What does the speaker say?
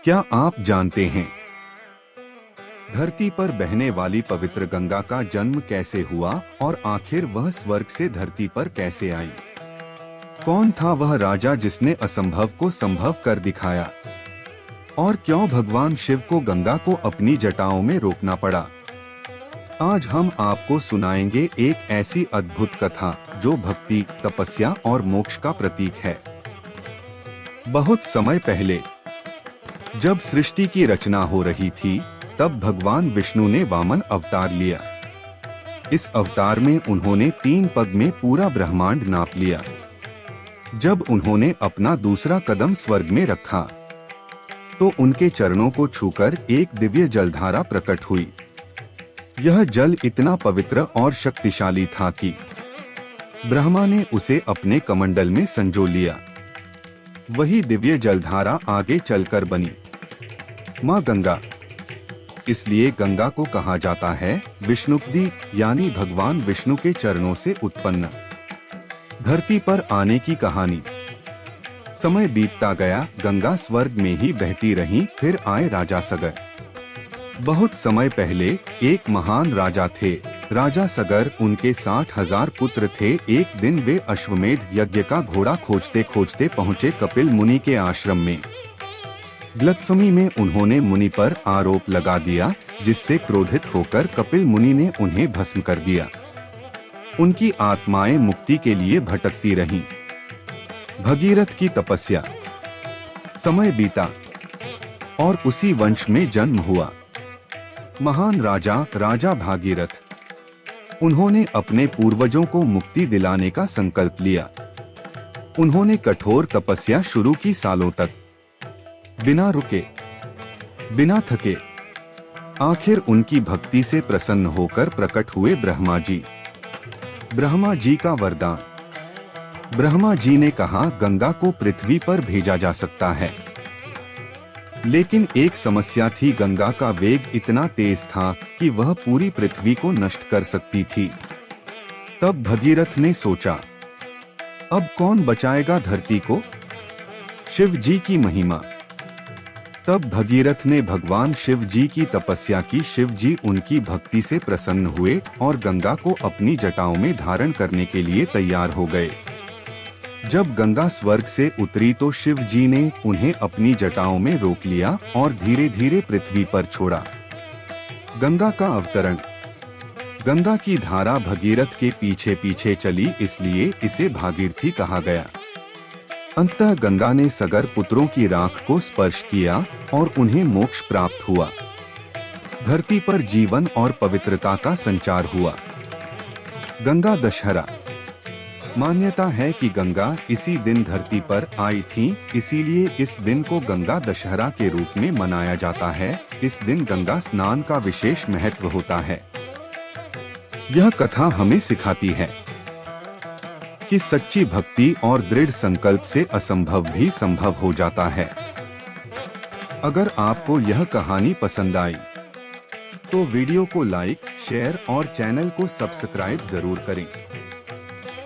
क्या आप जानते हैं धरती पर बहने वाली पवित्र गंगा का जन्म कैसे हुआ और आखिर वह स्वर्ग से धरती पर कैसे आई? कौन था वह राजा जिसने असंभव को संभव कर दिखाया? और क्यों भगवान शिव को गंगा को अपनी जटाओं में रोकना पड़ा? आज हम आपको सुनाएंगे एक ऐसी अद्भुत कथा जो भक्ति, तपस्या और मोक्ष का प्रतीक है। बहुत समय पहले जब सृष्टि की रचना हो रही थी, तब भगवान विष्णु ने वामन अवतार लिया। इस अवतार में उन्होंने 3 पग में पूरा ब्रह्मांड नाप लिया। जब उन्होंने अपना दूसरा कदम स्वर्ग में रखा, तो उनके चरणों को छूकर एक दिव्य जलधारा प्रकट हुई। यह जल इतना पवित्र और शक्तिशाली था कि ब्रह्मा ने उसे अपने कमंडल में संजो लिया। वही दिव्य जलधारा आगे चलकर बनी माँ गंगा। इसलिए गंगा को कहा जाता है विष्णुपदी, यानी भगवान विष्णु के चरणों से उत्पन्न। धरती पर आने की कहानी। समय बीतता गया, गंगा स्वर्ग में ही बहती रही। फिर आए राजा सगर। बहुत समय पहले एक महान राजा थे, राजा सगर। उनके 60,000 पुत्र थे। एक दिन वे अश्वमेध यज्ञ का घोड़ा खोजते खोजते पहुँचे कपिल मुनि के आश्रम में। गलतफहमी में उन्होंने मुनि पर आरोप लगा दिया, जिससे क्रोधित होकर कपिल मुनि ने उन्हें भस्म कर दिया। उनकी आत्माएं मुक्ति के लिए भटकती रहीं। भगीरथ की तपस्या। समय बीता और उसी वंश में जन्म हुआ महान राजा भागीरथ। उन्होंने अपने पूर्वजों को मुक्ति दिलाने का संकल्प लिया। उन्होंने कठोर तपस्या शुरू की, सालों तक, बिना रुके, बिना थके। आखिर उनकी भक्ति से प्रसन्न होकर प्रकट हुए ब्रह्मा जी। ब्रह्मा जी का वरदान। ब्रह्मा जी ने कहा, गंगा को पृथ्वी पर भेजा जा सकता है, लेकिन एक समस्या थी। गंगा का वेग इतना तेज था कि वह पूरी पृथ्वी को नष्ट कर सकती थी। तब भगीरथ ने सोचा, अब कौन बचाएगा धरती को? शिव जी की महिमा। तब भगीरथ ने भगवान शिव जी की तपस्या की। शिव जी उनकी भक्ति से प्रसन्न हुए और गंगा को अपनी जटाओं में धारण करने के लिए तैयार हो गए। जब गंगा स्वर्ग से उतरी तो शिव जी ने उन्हें अपनी जटाओं में रोक लिया और धीरे धीरे पृथ्वी पर छोड़ा। गंगा का अवतरण। गंगा की धारा भगीरथ के पीछे पीछे चली, इसलिए इसे भागीरथी कहा गया। अंततः गंगा ने सगर पुत्रों की राख को स्पर्श किया और उन्हें मोक्ष प्राप्त हुआ। धरती पर जीवन और पवित्रता का संचार हुआ। गंगा दशहरा। मान्यता है कि गंगा इसी दिन धरती पर आई थी, इसीलिए इस दिन को गंगा दशहरा के रूप में मनाया जाता है। इस दिन गंगा स्नान का विशेष महत्व होता है। यह कथा हमें सिखाती है कि सच्ची भक्ति और दृढ़ संकल्प से असंभव भी संभव हो जाता है। अगर आपको यह कहानी पसंद आई तो वीडियो को लाइक, शेयर और चैनल को सब्सक्राइब जरूर करें।